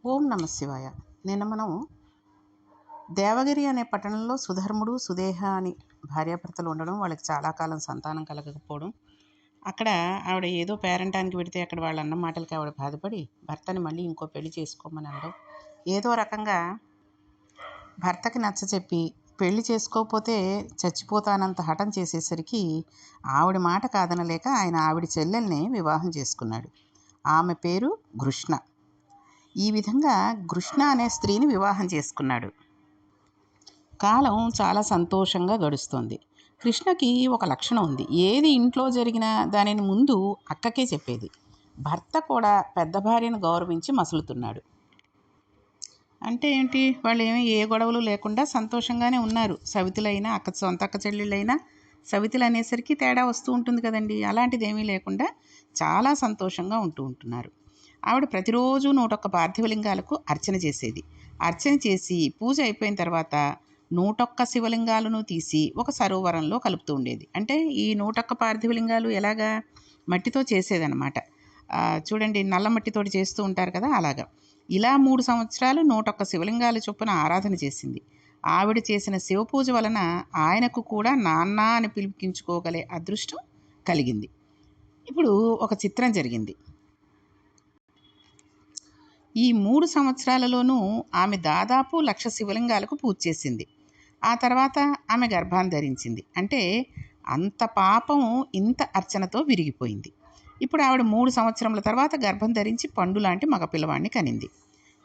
ఓం నమ శివాయ. నిన్న మనం దేవగిరి అనే పట్టణంలో సుధర్ముడు సుదేహ అని భార్యాభర్తలు ఉండడం, వాళ్ళకి చాలా కాలం సంతానం కలగకపోవడం, అక్కడ ఆవిడ ఏదో పేరంటానికి పెడితే అక్కడ వాళ్ళ అన్న మాటలకి ఆవిడ బాధపడి భర్తని మళ్ళీ ఇంకో పెళ్లి చేసుకోమని అనడం, ఏదో రకంగా భర్తకి నచ్చచెప్పి పెళ్లి చేసుకోకపోతే చచ్చిపోతానంత హఠం చేసేసరికి ఆవిడ మాట కాదనలేక ఆయన ఆవిడ చెల్లెల్ని వివాహం చేసుకున్నాడు. ఆమె పేరు కృష్ణ. ఈ విధంగా కృష్ణ అనే స్త్రీని వివాహం చేసుకున్నాడు. కాలం చాలా సంతోషంగా గడుస్తోంది. కృష్ణకి ఒక లక్షణం ఉంది. ఏది ఇంట్లో జరిగినా దానిని ముందు అక్కకే చెప్పేది. భర్త కూడా పెద్ద భార్యను గౌరవించి మసులుతున్నాడు. అంటే ఏంటి, వాళ్ళు ఏమీ ఏ గొడవలు లేకుండా సంతోషంగానే ఉన్నారు. సవితులైనా సొంత అక్క చెల్లెళ్ళైనా సవితులు అనేసరికి తేడా వస్తూ ఉంటుంది కదండి. అలాంటిది ఏమీ లేకుండా చాలా సంతోషంగా ఉంటున్నారు. ఆవిడ ప్రతిరోజు 101 పార్థివలింగాలకు అర్చన చేసేది. అర్చన చేసి పూజ అయిపోయిన తర్వాత 101 శివలింగాలను తీసి ఒక సరోవరంలో కలుపుతూ ఉండేది. అంటే ఈ 101 పార్థివలింగాలు ఎలాగా, మట్టితో చేసేదన్నమాట. చూడండి, నల్ల మట్టితోటి చేస్తూ ఉంటారు కదా, అలాగా. ఇలా 3 సంవత్సరాలు 101 శివలింగాల చొప్పున ఆరాధన చేసింది. ఆవిడ చేసిన శివపూజ వలన ఆయనకు కూడా నాన్న అని పిలిపించుకోగలే అదృష్టం కలిగింది. ఇప్పుడు ఒక చిత్రం జరిగింది. ఈ 3 సంవత్సరాలలోనూ ఆమె దాదాపు 1,00,000 శివలింగాలకు పూజ చేసింది. ఆ తర్వాత ఆమె గర్భాన్ని ధరించింది. అంటే అంత పాపం ఇంత అర్చనతో విరిగిపోయింది. ఇప్పుడు ఆవిడ 3 సంవత్సరముల తర్వాత గర్భం ధరించి పండు లాంటి మగ పిల్లవాడిని కనింది.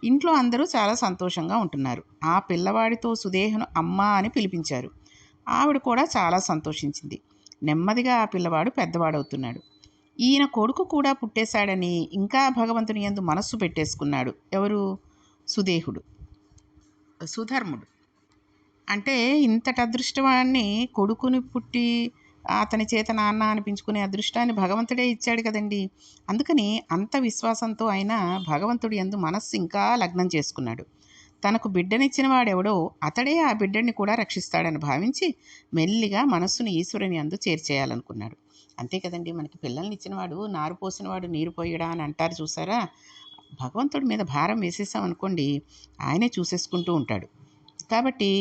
ఇంట్లో అందరూ చాలా సంతోషంగా ఉంటున్నారు. ఆ పిల్లవాడితో సుదేహను అమ్మ అని పిలిపించారు. ఆవిడ కూడా చాలా సంతోషించింది. నెమ్మదిగా ఆ పిల్లవాడు పెద్దవాడవుతున్నాడు. ఈయన కొడుకు కూడా పుట్టేశాడని ఇంకా భగవంతుని యందు మనస్సు పెట్టేసుకున్నాడు. ఎవరు? సుధర్ముడు. అంటే ఇంతటి అదృష్టవాన్ని, కొడుకుని పుట్టి అతని చేత నాన్న అనిపించుకునే అదృష్టాన్ని భగవంతుడే ఇచ్చాడు కదండి. అందుకని అంత విశ్వాసంతో ఆయన భగవంతుడి యందు మనస్సు ఇంకా లగ్నం చేసుకున్నాడు. తనకు బిడ్డనిచ్చిన వాడెవడో అతడే ఆ బిడ్డని కూడా రక్షిస్తాడని భావించి మెల్లిగా మనస్సును ఈశ్వరుని యందు చేర్చేయాలనుకున్నాడు. అంతే కదండి, మనకి పిల్లల్ని ఇచ్చినవాడు నారు పోసినవాడు నీరు పోయడా అని అంటారు చూసారా. భగవంతుడి మీద భారం వేసేసాం అనుకోండి, ఆయనే చూసేసుకుంటూ ఉంటాడు. కాబట్టి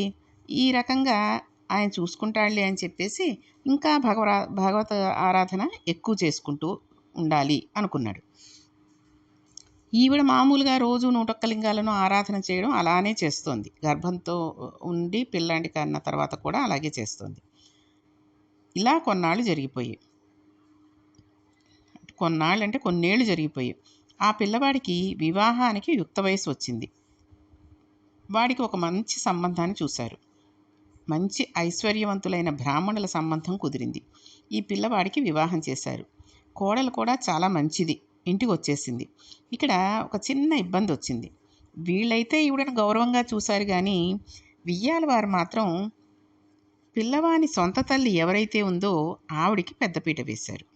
ఈ రకంగా ఆయన చూసుకుంటాడులే అని చెప్పేసి ఇంకా భగవత ఆరాధన ఎక్కువ చేసుకుంటూ ఉండాలి అనుకున్నాడు. ఈవిడ మామూలుగా రోజు 101 లింగాలను ఆరాధన చేయడం అలానే చేస్తోంది. గర్భంతో ఉండి పిల్లాడి కన్న తర్వాత కూడా అలాగే చేస్తోంది. ఇలా కొన్నాళ్ళు జరిగిపోయాయి. కొన్నేళ్ళు జరిగిపోయాయి. ఆ పిల్లవాడికి వివాహానికి యుక్త వయసు వచ్చింది. వాడికి ఒక మంచి సంబంధాన్ని చూశారు. మంచి ఐశ్వర్యవంతులైన బ్రాహ్మణుల సంబంధం కుదిరింది. ఈ పిల్లవాడికి వివాహం చేశారు. కోడలు కూడా చాలా మంచిది, ఇంటికి వచ్చేసింది. ఇక్కడ ఒక చిన్న ఇబ్బంది వచ్చింది. వీళ్ళైతే ఈవిడను గౌరవంగా చూశారు, కానీ వియ్యాల వారు మాత్రం పిల్లవాని సొంత తల్లి ఎవరైతే ఉందో ఆవిడికి పెద్దపీట వేశారు.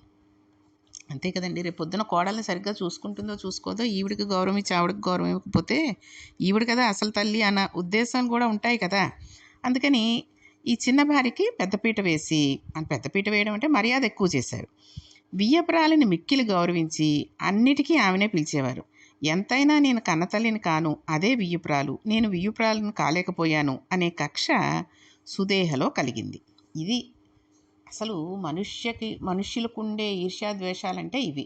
అంతే కదండి, రేపు పొద్దున కోడల్ని సరిగ్గా చూసుకుంటుందో చూసుకోదో, ఈవిడికి గౌరవం ఇచ్చి ఆవిడకి గౌరవం ఇవ్వకపోతే ఈవిడ కదా అసలు తల్లి అన్న ఉద్దేశాలు కూడా ఉంటాయి కదా. అందుకని ఈ చిన్న భార్యకి పెద్దపీట వేయడం అంటే మర్యాద ఎక్కువ చేశారు. వియ్యపురాలిని మిక్కిలి గౌరవించి అన్నిటికీ ఆమెనే పిలిచేవారు. ఎంతైనా నేను కన్నతల్లిని కాను, అదే వియ్యపురాలు, నేను వియ్యపురాలను కాలేకపోయాను అనే కక్ష సుదేహలో కలిగింది. ఇది అసలు మనుష్యులకుండే ఈర్ష్యాద్వేషాలంటే ఇవి.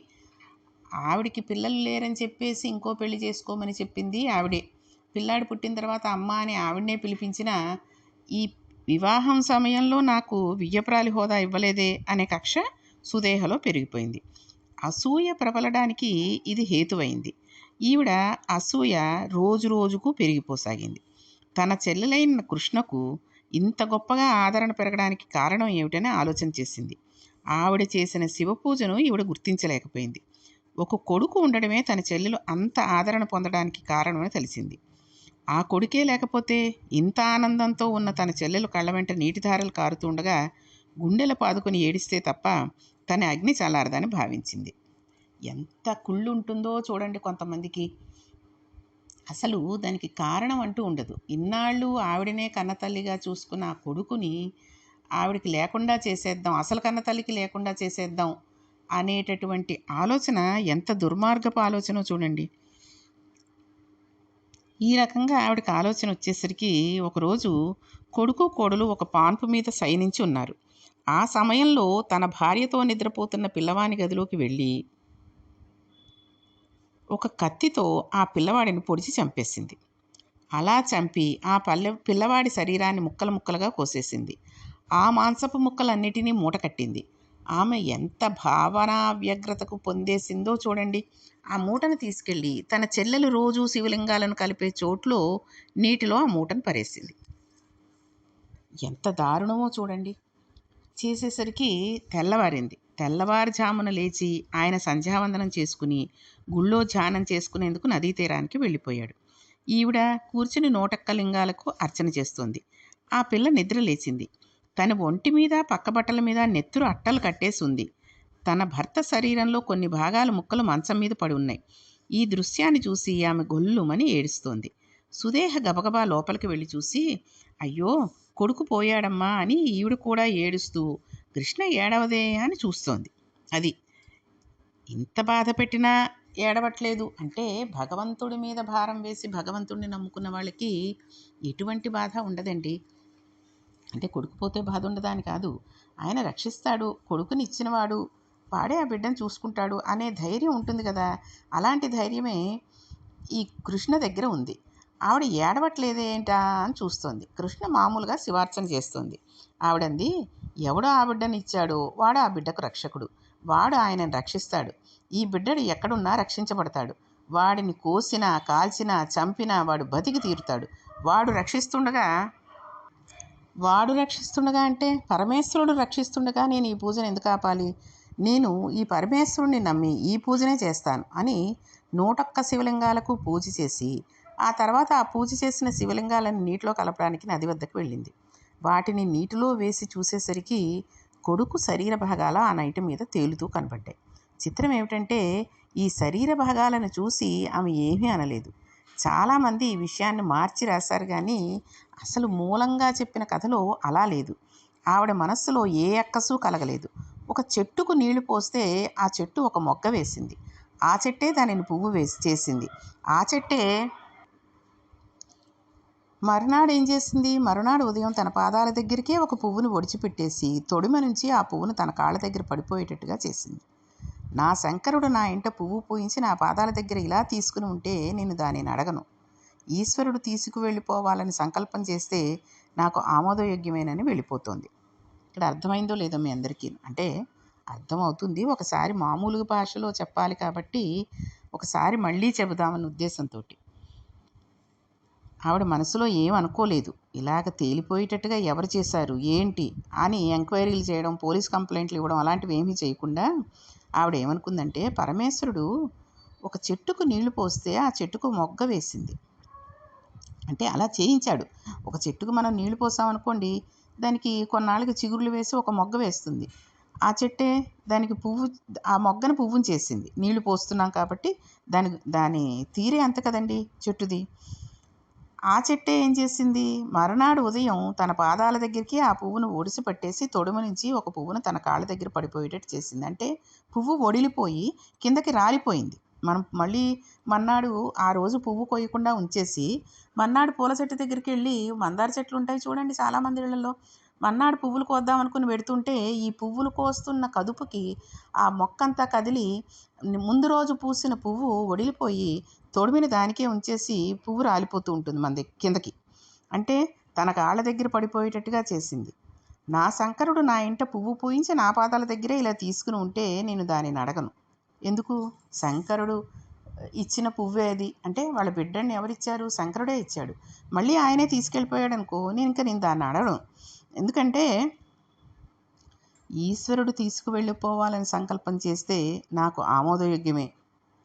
ఆవిడికి పిల్లలు లేరని చెప్పేసి ఇంకో పెళ్లి చేసుకోమని చెప్పింది ఆవిడే. పిల్లాడు పుట్టిన తర్వాత అమ్మ అని ఆవిడనే పిలిపించిన ఈ వివాహం సమయంలో నాకు వియ్యపురాలి హోదా ఇవ్వలేదే అనే కక్ష సుదేహలో పెరిగిపోయింది. అసూయ ప్రబలడానికి ఇది హేతువైంది. ఈవిడ అసూయ రోజు రోజుకు పెరిగిపోసాగింది. తన చెల్లెలైన కృష్ణకు ఇంత గొప్పగా ఆదరణ పెరగడానికి కారణం ఏమిటని ఆలోచన చేసింది. ఆవిడ చేసిన శివపూజను ఈవిడ గుర్తించలేకపోయింది. ఒక కొడుకు ఉండడమే తన చెల్లెలు అంత ఆదరణ పొందడానికి కారణమని తెలిసింది. ఆ కొడుకే లేకపోతే ఇంత ఆనందంతో ఉన్న తన చెల్లెలు కళ్ళ వెంట నీటిధారలు కారుతుండగా గుండెల పాదుకొని ఏడిస్తే తప్ప తన అగ్ని చల్లారదని భావించింది. ఎంత కుళ్ళు ఉంటుందో చూడండి కొంతమందికి. అసలు దానికి కారణం అంటూ ఉండదు. ఇన్నాళ్ళు ఆవిడనే కన్నతల్లిగా చూసుకున్న ఆ కొడుకుని ఆవిడికి లేకుండా చేసేద్దాం, అసలు కన్నతల్లికి లేకుండా చేసేద్దాం అనేటటువంటి ఆలోచన ఎంత దుర్మార్గపు ఆలోచనో చూడండి. ఈ రకంగా ఆవిడకి ఆలోచన వచ్చేసరికి ఒకరోజు కొడుకు కోడలు ఒక పాన్పు మీద శయనించి ఉన్నారు. ఆ సమయంలో తన భార్యతో నిద్రపోతున్న పిల్లవాని గదిలోకి వెళ్ళి ఒక కత్తితో ఆ పిల్లవాడిని పొడిచి చంపేసింది. అలా చంపి ఆ పిల్లవాడి శరీరాన్ని ముక్కలు ముక్కలుగా కోసేసింది. ఆ మాంసపు ముక్కలన్నిటినీ మూట కట్టింది. ఆమె ఎంత భావనా వ్యగ్రతకు పొందేసిందో చూడండి. ఆ మూటను తీసుకెళ్ళి తన చెల్లెలు రోజూ శివలింగాలను కలిపే చోట్లో నీటిలో ఆ మూటను పరేసింది. ఎంత దారుణమో చూడండి. చేసేసరికి తెల్లవారింది. తెల్లవారుజామున లేచి ఆయన సంధ్యావందనం చేసుకుని గుళ్ళో ధ్యానం చేసుకునేందుకు నదీ తీరానికి వెళ్ళిపోయాడు. ఈవిడ కూర్చుని నూటొక్క లింగాలకు అర్చన చేస్తోంది. ఆ పిల్ల నిద్ర లేచింది. తన ఒంటి మీద పక్కబట్టల మీద నెత్తురు అట్టలు కట్టేసి ఉంది. తన భర్త శరీరంలో కొన్ని భాగాల ముక్కలు మంచం మీద పడి ఉన్నాయి. ఈ దృశ్యాన్ని చూసి ఆమె గొల్లుమని ఏడుస్తోంది. సుదేహ గబగబా లోపలికి వెళ్ళి చూసి, అయ్యో కొడుకు పోయాడమ్మా అని ఈవిడ కూడా ఏడుస్తూ, కృష్ణ ఏడవదే అని చూస్తోంది. అది ఇంత బాధ పెట్టినా ఏడవట్లేదు అంటే భగవంతుడి మీద భారం వేసి భగవంతుడిని నమ్ముకున్న వాళ్ళకి ఎటువంటి బాధ ఉండదండి. అంటే కొడుకు పోతే బాధ ఉండదని కాదు, ఆయన రక్షిస్తాడు, కొడుకుని ఇచ్చినవాడు, వాడే ఆ బిడ్డను చూసుకుంటాడు అనే ధైర్యం ఉంటుంది కదా. అలాంటి ధైర్యమే ఈ కృష్ణ దగ్గర ఉంది. ఆవిడ ఏడవట్లేదేంటా అని చూస్తోంది. కృష్ణ మామూలుగా శివార్చన చేస్తోంది. ఆవిడంది, ఎవడో ఆ బిడ్డని ఇచ్చాడో వాడు ఆ బిడ్డకు రక్షకుడు, వాడు ఆయనను రక్షిస్తాడు, ఈ బిడ్డడు ఎక్కడున్నా రక్షించబడతాడు, వాడిని కోసినా కాల్చినా చంపినా వాడు బతికి తీరుతాడు, వాడు రక్షిస్తుండగా అంటే పరమేశ్వరుడు రక్షిస్తుండగా నేను ఈ పూజను ఎందుకు ఆపాలి? నేను ఈ పరమేశ్వరుణ్ణి నమ్మి ఈ పూజనే చేస్తాను అని 101 శివలింగాలకు పూజ చేసి ఆ తర్వాత ఆ పూజ చేసిన శివలింగాలను నీటిలో కలపడానికి నది వద్దకు వెళ్ళింది. వాటిని నీటిలో వేసి చూసేసరికి కొడుకు శరీర భాగాలు ఆ నైటి మీద తేలుతూ కనబడ్డాయి. చిత్రం ఏమిటంటే ఈ శరీర భాగాలను చూసి ఆమె ఏమీ అనలేదు. చాలామంది ఈ విషయాన్ని మార్చి రాశారు కానీ అసలు మూలంగా చెప్పిన కథలో అలా లేదు. ఆవిడ మనస్సులో ఏ అక్కసు కలగలేదు. ఒక చెట్టుకు నీళ్లు పోస్తే ఆ చెట్టు ఒక మొగ్గ వేసింది. ఆ చెట్టే దానిని పువ్వు చేసింది. ఆ చెట్టే మరునాడు ఏం చేసింది? మరునాడు ఉదయం తన పాదాల దగ్గరికే ఒక పువ్వును ఒడిచిపెట్టేసి తొడిమ నుంచి ఆ పువ్వును తన కాళ్ళ దగ్గర పడిపోయేటట్టుగా చేసింది. నా శంకరుడు నా ఇంట పువ్వు పూయించి నా పాదాల దగ్గర ఇలా తీసుకుని ఉంటే నేను దానిని అడగను. ఈశ్వరుడు తీసుకువెళ్ళిపోవాలని సంకల్పం చేస్తే నాకు ఆమోదయోగ్యమేనని వెళ్ళిపోతోంది. ఇక్కడ అర్థమైందో లేదో మీ అందరికీ? అంటే అర్థమవుతుంది, ఒకసారి మామూలుగా భాషలో చెప్పాలి కాబట్టి ఒకసారి మళ్ళీ చెబుదామన్న ఉద్దేశంతో. ఆవిడ మనసులో ఏం అనుకోలేదు. ఇలాగ తేలిపోయేటట్టుగా ఎవరు చేశారు ఏంటి అని ఎంక్వైరీలు చేయడం, పోలీస్ కంప్లైంట్లు ఇవ్వడం అలాంటివి ఏమీ చేయకుండా ఆవిడ ఏమనుకుందంటే, పరమేశ్వరుడు ఒక చెట్టుకు నీళ్లు పోస్తే ఆ చెట్టుకు మొగ్గ వేసింది అంటే అలా చేయించాడు. ఒక చెట్టుకు మనం నీళ్లు పోసామనుకోండి, దానికి కొన్నాళ్ళకి చిగురులు వేసి ఒక మొగ్గ వేస్తుంది. ఆ చెట్టే దానికి ఆ మొగ్గను పువ్వుని చేసింది. నీళ్లు పోస్తున్నాం కాబట్టి దాని తీరే అంత కదండి చెట్టుది. ఆ చెట్టే ఏం చేసింది? మరునాడు ఉదయం తన పాదాల దగ్గరికి ఆ పువ్వును ఒడిసి పట్టేసి తొడుమ నుంచి ఒక పువ్వును తన కాళ్ళ దగ్గర పడిపోయేటట్టు చేసింది. అంటే పువ్వు ఒడిలిపోయి కిందకి రాలిపోయింది. మనం మళ్ళీ మన్నాడు ఆ రోజు పువ్వు కొయ్యకుండా ఉంచేసి మన్నాడు పూల చెట్టు దగ్గరికి వెళ్ళి, మందార చెట్లు ఉంటాయి చూడండి చాలామంది ఇళ్లలో, మన్నాడు పువ్వులు కోద్దాం అనుకుని పెడుతుంటే ఈ పువ్వులు కోస్తున్న కదుపుకి ఆ మొక్కంతా కదిలి ముందు రోజు పూసిన పువ్వు ఒడిలిపోయి తొడిమిని దానికే ఉంచేసి పువ్వు రాలిపోతూ ఉంటుంది మన కిందకి. అంటే తన కాళ్ళ దగ్గర పడిపోయేటట్టుగా చేసింది. నా శంకరుడు నా ఇంట పువ్వు పూయించి నా పాదాల దగ్గరే ఇలా తీసుకుని ఉంటే నేను దానిని అడగను. ఎందుకు? శంకరుడు ఇచ్చిన పువ్వే అది. అంటే వాళ్ళ బిడ్డని ఎవరిచ్చారు? శంకరుడే ఇచ్చాడు. మళ్ళీ ఆయనే తీసుకెళ్ళిపోయాడు అనుకో, నేను దాన్ని అడగను. ఎందుకంటే ఈశ్వరుడు తీసుకువెళ్ళిపోవాలని సంకల్పం చేస్తే నాకు ఆమోదయోగ్యమే,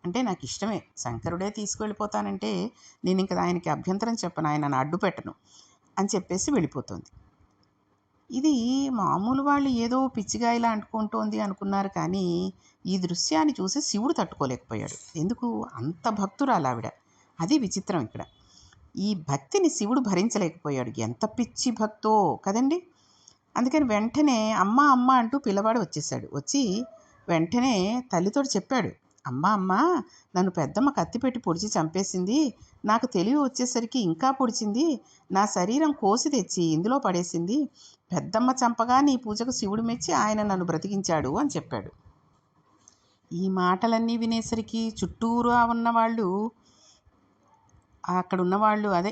అంటే నాకు ఇష్టమే. శంకరుడే తీసుకువెళ్ళిపోతానంటే నేను ఇంకా ఆయనకి అభ్యంతరం చెప్పను, ఆయనను అడ్డు పెట్టను అని చెప్పేసి వెళ్ళిపోతుంది. ఇది మామూలు వాళ్ళు ఏదో పిచ్చిగా ఇలా అంటుకుంటోంది అనుకున్నారు కానీ ఈ దృశ్యాన్ని చూసి శివుడు తట్టుకోలేకపోయాడు. ఎందుకు? అంత భక్తురాలు ఆవిడ. అది విచిత్రం ఇక్కడ. ఈ భక్తిని శివుడు భరించలేకపోయాడు. ఎంత పిచ్చి భక్తో కదండి. అందుకని వెంటనే అమ్మ అమ్మ అంటూ పిల్లవాడు వచ్చేసాడు. వచ్చి వెంటనే తల్లితో చెప్పాడు, అమ్మా అమ్మా, నన్ను పెద్దమ్మ కత్తిపెట్టి పొడిచి చంపేసింది. నాకు తెలివి వచ్చేసరికి ఇంకా పొడిచింది. నా శరీరం కోసి తెచ్చి ఇందులో పడేసింది. పెద్దమ్మ చంపగా నీ పూజకు శివుడు మెచ్చి ఆయన నన్ను బ్రతికించాడు అని చెప్పాడు. ఈ మాటలన్నీ వినేసరికి చుట్టూరా ఉన్నవాళ్ళు, అక్కడ ఉన్నవాళ్ళు అదే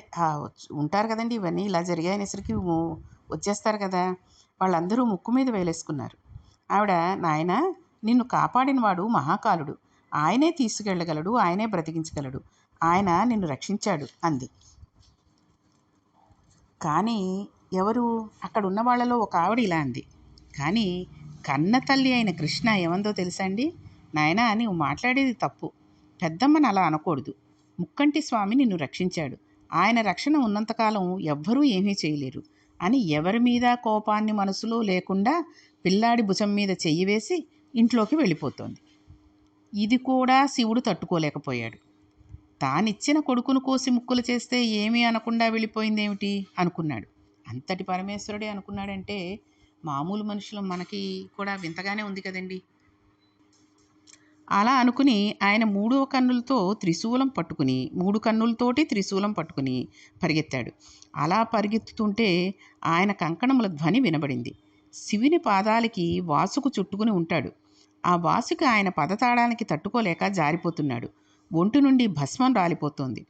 ఉంటారు కదండి, ఇవన్నీ ఇలా జరిగాయనేసరికి వచ్చేస్తారు కదా, వాళ్ళందరూ ముక్కు మీద వేలేసుకున్నారు. ఆవిడ, నాయన, నిన్ను కాపాడినవాడు మహాకాలుడు. ఆయనే తీసుకెళ్ళగలడు, ఆయనే బ్రతికించగలడు. ఆయన నిన్ను రక్షించాడు అంది. కానీ ఎవరు? అక్కడ ఉన్న వాళ్ళలో ఒక ఆవిడ ఇలా అంది. కానీ కన్న తల్లి అయిన కృష్ణ ఏమందో తెలుసా అండి? నాయనా, నీవు మాట్లాడేది తప్పు. పెద్దమ్మని అలా అనకూడదు. ముక్కంటి స్వామి నిన్ను రక్షించాడు. ఆయన రక్షణ ఉన్నంతకాలం ఎవ్వరూ ఏమీ చేయలేరు అని ఎవరి మీద కోపాన్ని మనసులో లేకుండా పిల్లాడి భుజం మీద చెయ్యి వేసి ఇంట్లోకి వెళ్ళిపోతోంది. ఇది కూడా శివుడు తట్టుకోలేకపోయాడు. తానిచ్చిన కొడుకును కోసి ముక్కులు చేస్తే ఏమీ అనకుండా వెళ్ళిపోయిందేమిటి అనుకున్నాడు. అంతటి పరమేశ్వరుడే అనుకున్నాడంటే మామూలు మనుషులు మనకి కూడా వింతగానే ఉంది కదండి. అలా అనుకుని ఆయన 3వ కన్నులతో త్రిశూలం పట్టుకుని 3 కన్నులతోటి త్రిశూలం పట్టుకుని పరిగెత్తాడు. అలా పరిగెత్తుతుంటే ఆయన కంకణముల ధ్వని వినబడింది. శివుని పాదాలకి వాసుకు చుట్టుకుని ఉంటాడు. ఆ వాసుకి ఆయన పదతాడానికి తట్టుకోలేక జారిపోతున్నాడు. ఒంటి నుండి భస్మం రాలిపోతోంది.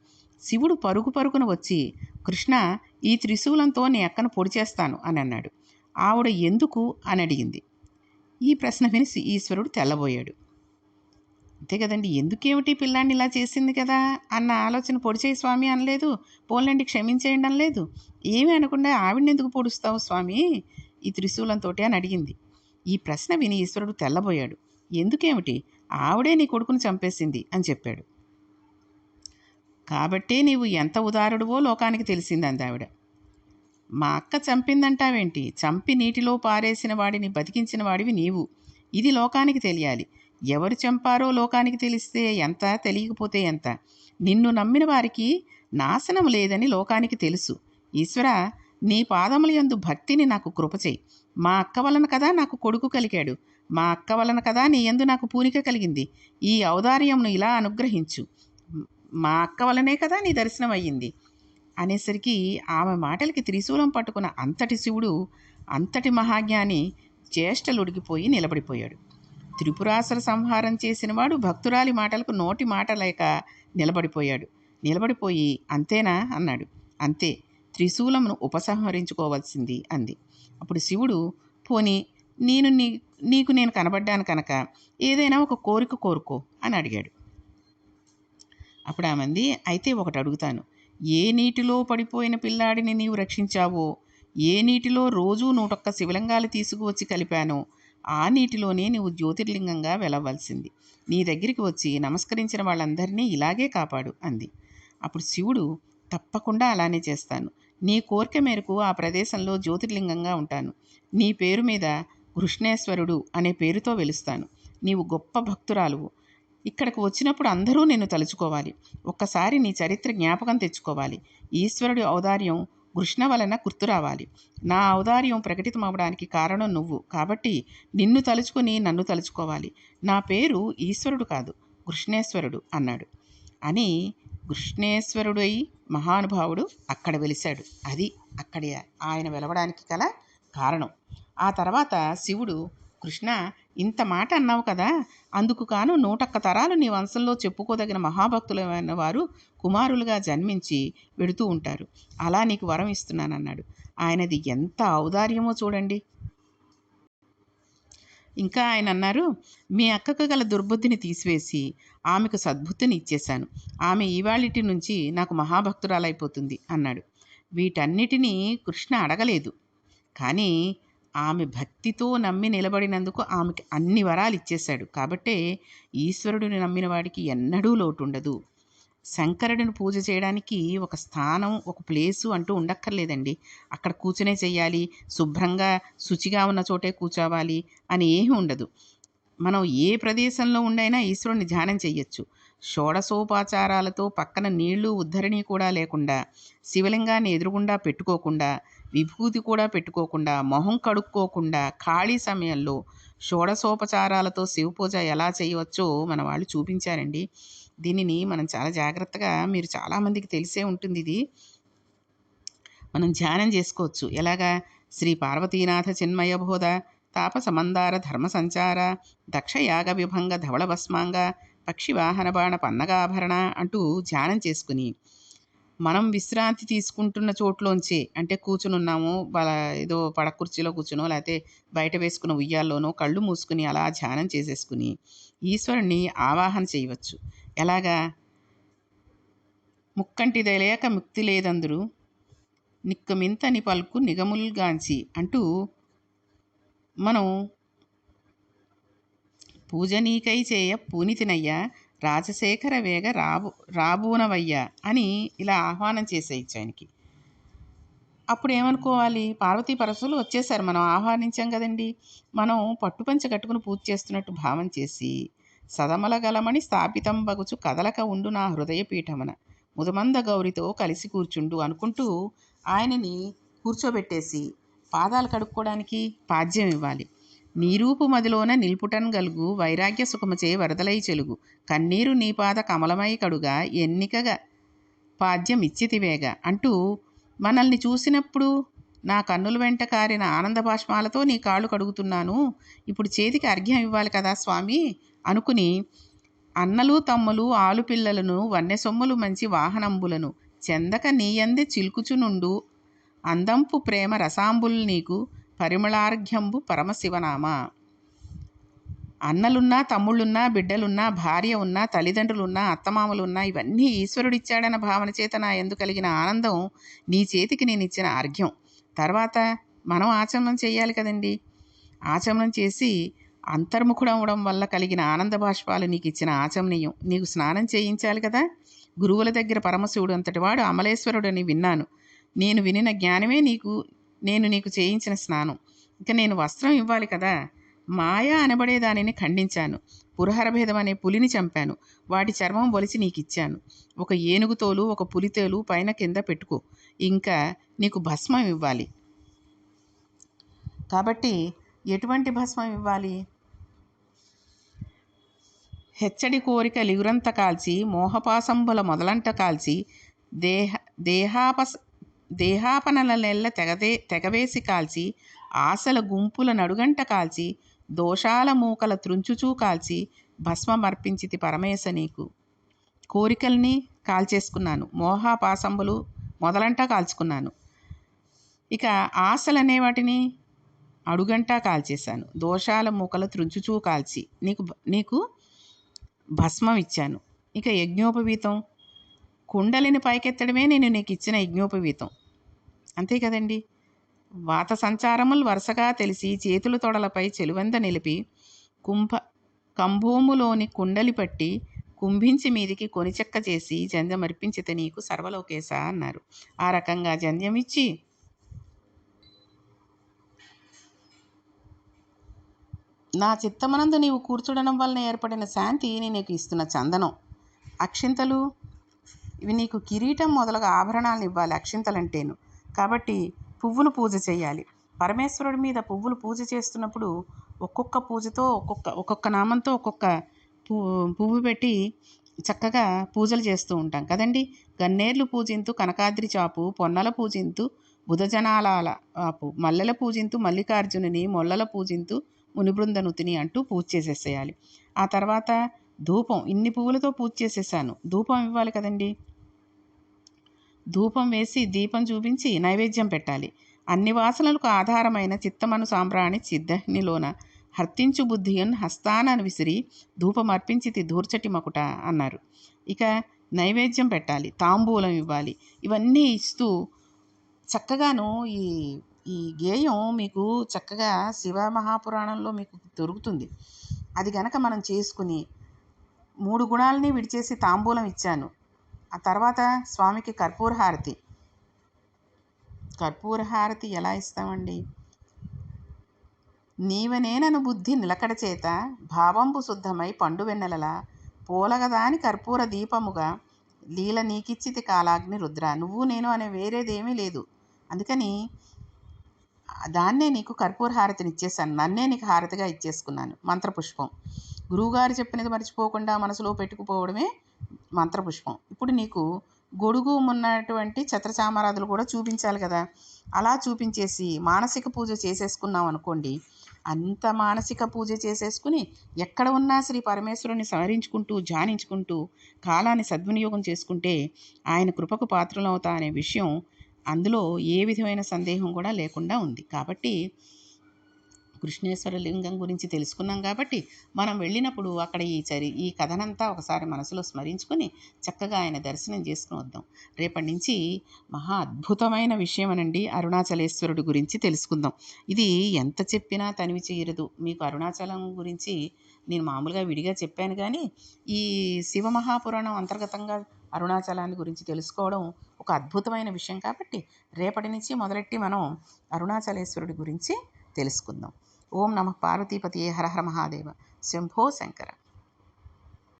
శివుడు పరుగు పరుగున వచ్చి, కృష్ణ, ఈ త్రిశూలంతో నీ అక్కను పొడి చేస్తాను అని అన్నాడు. ఆవిడ ఎందుకు అని అడిగింది. ఈ ప్రశ్న విని ఈశ్వరుడు తెల్లబోయాడు. అంతే కదండి, ఎందుకేమిటి పిల్లాన్ని ఇలా చేసింది కదా అన్న ఆలోచన, పొడిచేయి స్వామి అనలేదు, పోన్లండి క్షమించేయండి అనలేదు. ఏమీ అనకుండా ఆవిడని ఎందుకు పొడుస్తావు స్వామి ఈ త్రిశూలంతో అని అడిగింది. ఈ ప్రశ్న విని ఈశ్వరుడు తెల్లబోయాడు. ఎందుకేమిటి, ఆవిడే నీ కొడుకుని చంపేసింది అని చెప్పాడు. కాబట్టే నీవు ఎంత ఉదారుడువో లోకానికి తెలిసింది అంది ఆవిడ. మా అక్క చంపిందంటావేంటి? చంపి నీటిలో పారేసిన వాడిని బతికించిన వాడివి నీవు. ఇది లోకానికి తెలియాలి. ఎవరు చంపారో లోకానికి తెలిస్తే ఎంత, తెలియకపోతే ఎంత. నిన్ను నమ్మిన వారికి నాశనం లేదని లోకానికి తెలుసు. ఈశ్వర, నీ పాదముల యందు భక్తిని నాకు కృపచేయి. మా అక్క వలన కదా నాకు కొడుకు కలిగాడు. మా అక్క వలన కదా నీ యందు నాకు పూనిక కలిగింది. ఈ ఔదార్యమును ఇలా అనుగ్రహించు. మా అక్క వలనే కదా నీ దర్శనం అయ్యింది అనేసరికి ఆమె మాటలకి త్రిశూలం పట్టుకున్న అంతటి శివుడు, అంతటి మహాజ్ఞాని చేష్టలుడిగిపోయి నిలబడిపోయాడు. త్రిపురాసుర సంహారం చేసినవాడు భక్తురాలి మాటలకు నోటి మాట లేక నిలబడిపోయి అంతేనా అన్నాడు. అంతే, త్రిశూలమును ఉపసంహరించుకోవాల్సింది అంది. అప్పుడు శివుడు, పోనీ నీకు నేను కనబడ్డాను కనుక ఏదైనా ఒక కోరిక కోరుకో అని అడిగాడు. అప్పుడు ఆమంది, అయితే ఒకటి అడుగుతాను. ఏ నీటిలో పడిపోయిన పిల్లాడిని నీవు రక్షించావో, ఏ నీటిలో రోజూ 101 శివలింగాలు తీసుకువచ్చి కలిపానో ఆ నీటిలోనే నీవు జ్యోతిర్లింగంగా వెలవలసింది. నీ దగ్గరికి వచ్చి నమస్కరించిన వాళ్ళందరినీ ఇలాగే కాపాడు అంది. అప్పుడు శివుడు, తప్పకుండా అలానే చేస్తాను. నీ కోరిక మేరకు ఆ ప్రదేశంలో జ్యోతిర్లింగంగా ఉంటాను. నీ పేరు మీద కృష్ణేశ్వరుడు అనే పేరుతో వెలుస్తాను. నీవు గొప్ప భక్తురాలువు. ఇక్కడికి వచ్చినప్పుడు అందరూ నిన్ను తలుచుకోవాలి. ఒక్కసారి నీ చరిత్ర జ్ఞాపకం తెచ్చుకోవాలి. ఈశ్వరుడి ఔదార్యం కృష్ణ వలన గుర్తురావాలి. నా ఔదార్యం ప్రకటితమవడానికి కారణం నువ్వు. కాబట్టి నిన్ను తలుచుకుని నన్ను తలుచుకోవాలి. నా పేరు ఈశ్వరుడు కాదు, కృష్ణేశ్వరుడు అన్నాడు. అని కృష్ణేశ్వరుడై మహానుభావుడు అక్కడ వెలిశాడు. అది అక్కడ ఆయన వెలవడానికి గల కారణం. ఆ తర్వాత శివుడు, కృష్ణ, ఇంత మాట అన్నావు కదా, అందుకు కాను 101 తరాలు నీ వంశంలో చెప్పుకోదగిన మహాభక్తులైన వారు కుమారులుగా జన్మించి వెడుతూ ఉంటారు. అలా నీకు వరం ఇస్తున్నానన్నాడు. ఆయనది ఎంత ఔదార్యమో చూడండి. ఇంకా ఆయన అన్నారు, మీ అక్కకు గల దుర్బుద్ధిని తీసివేసి ఆమెకు సద్బుద్ధిని ఇచ్చేశాను. ఆమె ఇవాళటి నుంచి నాకు మహాభక్తురాలైపోతుంది అన్నాడు. వీటన్నిటినీ కృష్ణ అడగలేదు. కానీ ఆమె భక్తితో నమ్మి నిలబడినందుకు ఆమెకి అన్ని వరాలు ఇచ్చేశాడు. కాబట్టే ఈశ్వరుడిని నమ్మిన వాడికి ఎన్నడూ లోటు ఉండదు. శంకరుడిని పూజ చేయడానికి ఒక స్థానం, ఒక ప్లేసు అంటూ ఉండక్కర్లేదండి. అక్కడ కూర్చునే చెయ్యాలి, శుభ్రంగా శుచిగా ఉన్న చోటే కూర్చోవాలి అని ఏమీ ఉండదు. మనం ఏ ప్రదేశంలో ఉండైనా ఈశ్వరుని ధ్యానం చెయ్యొచ్చు. షోడశోపచారాలతో పక్కన నీళ్లు ఉద్ధరణి కూడా లేకుండా, శివలింగాన్ని ఎదురుగుండా పెట్టుకోకుండా, విభూతి కూడా పెట్టుకోకుండా, మొహం కడుక్కోకుండా ఖాళీ సమయంలో షోడశోపచారాలతో శివ పూజ ఎలా చేయవచ్చో మన వాళ్ళు చూపించారండి. దీనిని మనం చాలా జాగ్రత్తగా, మీరు చాలామందికి తెలిసే ఉంటుంది ఇది, మనం ధ్యానం చేసుకోవచ్చు. ఎలాగా? శ్రీ పార్వతీనాథ చిన్మయ బోధ తాపస మందార ధర్మ సంచార దక్ష యాగ విభంగ ధవళ భస్మాంగ పక్షి వాహన బాణ పన్నగాభరణ అంటూ ధ్యానం చేసుకుని, మనం విశ్రాంతి తీసుకుంటున్న చోట్లోంచే, అంటే కూర్చునున్నాము ఏదో పడక కుర్చీలో కూర్చునో లేకపోతే బయట వేసుకున్న ఉయ్యాల్లోనో కళ్ళు మూసుకుని అలా ధ్యానం చేసేసుకుని ఈశ్వరుణ్ణి ఆవాహన చేయవచ్చు. ఎలాగా? ముక్కంటి తెలియక ముక్తి లేదందురు నిక్కమింతని పలుకు నిగముల్గాంచి అంటూ మనం పూజ నీకై చేయ పూనితినయ్యా రాజశేఖర వేగ రాబూనవయ్యా అని ఇలా ఆహ్వానం చేసేయచ్చు ఆయనకి. అప్పుడు ఏమనుకోవాలి? పార్వతీ పరశులు వచ్చేసారు, మనం ఆహ్వానించాం కదండి. మనం పట్టుపంచ కట్టుకుని పూజ చేస్తున్నట్టు భావం చేసి సదమల గలమని స్థాపితం బగుచు కదలక ఉండు నా హృదయ పీఠమన ముదమంద గౌరితో కలిసి కూర్చుండు అనుకుంటూ ఆయనని కూర్చోబెట్టేసి పాదాలు కడుక్కోవడానికి పాద్యం ఇవ్వాలి. నీరూపు మదిలోన నిల్పుటన్ గలుగు వైరాగ్య సుఖముచే వరదలై చెలుగు కన్నీరు నీపాద కమలమై కడుగా ఎన్నికగా పాద్యం ఇచ్చితివేగ అంటూ మనల్ని చూసినప్పుడు నా కన్నుల వెంట కారిన ఆనంద భాష్మాలతో నీ కాళ్ళు కడుగుతున్నాను, ఇప్పుడు చేతికి అర్ఘ్యం ఇవ్వాలి కదా స్వామి అనుకుని అన్నలు తమ్ములు ఆలు పిల్లలను వన్నె సొమ్ములు మంచి వాహనంబులను చెందక నీయంది చిల్కుచునుండు అందంపు ప్రేమ రసాంబుల్ నీకు పరిమళార్ఘ్యంబు పరమశివనామా. అన్నలున్నా, తమ్ముళ్ళున్నా, బిడ్డలున్నా, భార్య ఉన్నా, తల్లిదండ్రులున్నా, అత్తమామలున్నా, ఇవన్నీ ఈశ్వరుడిచ్చాడన్న భావన చేత నా యందు కలిగిన ఆనందం నీ చేతికి నేను ఇచ్చిన అర్ఘ్యం. తర్వాత మనం ఆచమనం చేయాలి కదండి. ఆచమనం చేసి అంతర్ముఖుడవడం వల్ల కలిగిన ఆనంద బాష్పాలు నీకు ఇచ్చిన ఆచమనీయం. నీకు స్నానం చేయించాలి కదా. గురువుల దగ్గర పరమశివుడు అంతటి వాడు అమలేశ్వరుడని విన్నాను. నేను వినిన జ్ఞానమే నేను నీకు చేయించిన స్నానం. ఇక నేను వస్త్రం ఇవ్వాలి కదా. మాయా అనబడే దానిని ఖండించాను. పురహరభేదం అనే పులిని చంపాను. వాటి చర్మం ఒలిచి నీకు ఇచ్చాను. ఒక ఏనుగుతోలు, ఒక పులితోలు పైన కింద పెట్టుకో. ఇంకా నీకు భస్మం ఇవ్వాలి. కాబట్టి ఎటువంటి భస్మం ఇవ్వాలి? హెచ్చడి కోరిక లిగురంత కాల్చి మోహపాసంబుల మొదలంట కాల్చి దేహాపనల నెల్ల తెగవేసి కాల్చి ఆశల గుంపుల నడుగంట కాల్చి దోషాల మూకల త్రుంచుచూ కాల్చి భస్మమర్పించితి పరమేశ నీకు. కోరికల్ని కాల్చేసుకున్నాను, మోహపాసంబులు మొదలంట కాల్చుకున్నాను, ఇక ఆశలనే వాటిని అడుగంటా కాల్చేశాను, దోషాల మూకల త్రుంచుచూ కాల్చి నీకు భస్మం ఇచ్చాను. ఇక యజ్ఞోపవీతం, కుండలిని పైకెత్తడమే నేను నీకు ఇచ్చిన యజ్ఞోపవీతం. అంతే కదండి. వాత సంచారములు వరుసగా తెలిసి చేతుల తొడలపై చెలువంద నిలిపి కంభోములోని కుండలి పట్టి కుంభించి మీదికి కొనిచెక్క చేసి జంధ్యమర్పించితే నీకు సర్వలోకేశ అన్నారు. ఆ రకంగా జంధ్యం ఇచ్చి నా చిత్తమనందు నీవు కూర్చుడడం వలన ఏర్పడిన శాంతి నీకు ఇస్తున్న చందనం. అక్షింతలు, ఇవి నీకు కిరీటం మొదలగు ఆభరణాలను ఇవ్వాలి అక్షింతలంటేను. కాబట్టి పువ్వులు పూజ చేయాలి. పరమేశ్వరుడి మీద పువ్వులు పూజ చేస్తున్నప్పుడు ఒక్కొక్క పూజతో ఒక్కొక్క నామంతో ఒక్కొక్క పువ్వు పెట్టి చక్కగా పూజలు చేస్తూ ఉంటాం కదండి. గన్నేర్లు పూజింతు కనకాద్రి చాపు, పొన్నల పూజింతు బుధజనాల ఆపు, మల్లెల పూజింతు మల్లికార్జునుని, మొల్లల పూజింతు మునిబృందనుతిని అంటూ పూజ చేసేసేయాలి. ఆ తర్వాత ధూపం, ఇన్ని పువ్వులతో పూజ చేసేసాను, ధూపం ఇవ్వాలి కదండి. ధూపం వేసి దీపం చూపించి నైవేద్యం పెట్టాలి. అన్ని వాసనలకు ఆధారమైన చిత్తమను సాంబ్రాణి చిద్దగ్నిలోన హర్తించు బుద్ధియన్ హస్తాన విసిరి ధూపమర్పించితి దూర్చటి మకుట అన్నారు. ఇక నైవేద్యం పెట్టాలి, తాంబూలం ఇవ్వాలి. ఇవన్నీ ఇస్తూ చక్కగాను ఈ గేయం మీకు చక్కగా శివ మహాపురాణంలో మీకు దొరుకుతుంది. అది గనక మనం చేసుకుని 3 గుణాలని విడిచేసి తాంబూలం ఇచ్చాను. ఆ తర్వాత స్వామికి కర్పూర హారతి ఎలా ఇస్తామండి? నీవనేనను బుద్ధి నిలకడ చేత భావంబు శుద్ధమై పండు వెన్నెలలా పోలగదాని కర్పూర దీపముగా లీల నీకిచ్చితి కాలాగ్ని రుద్ర. నువ్వు నేను అనే వేరేదేమీ లేదు. అందుకని దాన్నే నీకు కర్పూర హారతిని ఇచ్చేసాను, నన్నే నీకు హారతిగా ఇచ్చేసుకున్నాను. మంత్రపుష్పం గురువుగారు చెప్పినది మర్చిపోకుండా మనసులో పెట్టుకుపోవడమే మంత్రపుష్పం. ఇప్పుడు నీకు గొడుగు ఉన్నటువంటి ఛత్రచామరాదులు కూడా చూపించాలి కదా. అలా చూపించేసి మానసిక పూజ చేసేసుకున్నాం అనుకోండి. అంత మానసిక పూజ చేసేసుకుని ఎక్కడ ఉన్నా శ్రీ పరమేశ్వరుని స్మరించుకుంటూ ధ్యానించుకుంటూ కాలాన్ని సద్వినియోగం చేసుకుంటే ఆయన కృపకు పాత్రలవుతా అనే విషయం అందులో ఏ విధమైన సందేహం కూడా లేకుండా ఉంది. కాబట్టి కృష్ణేశ్వర లింగం గురించి తెలుసుకున్నాం కాబట్టి మనం వెళ్ళినప్పుడు అక్కడ ఈ కథనంతా ఒకసారి మనసులో స్మరించుకొని చక్కగా ఆయన దర్శనం చేసుకుని వద్దాం. రేపటి నుంచి మహా అద్భుతమైన విషయం అనండి, అరుణాచలేశ్వరుడి గురించి తెలుసుకుందాం. ఇది ఎంత చెప్పినా తనివి చేయరదు. మీకు అరుణాచలం గురించి నేను మామూలుగా విడిగా చెప్పాను, కానీ ఈ శివమహాపురాణం అంతర్గతంగా అరుణాచలాన్ని గురించి తెలుసుకోవడం ఒక అద్భుతమైన విషయం. కాబట్టి రేపటి నుంచి మొదలెట్టి మనం అరుణాచలేశ్వరుడి గురించి తెలుసుకుందాం. ఓం నమః పార్వతీపతియే హర హర మహాదేవ. శంభో శంకర.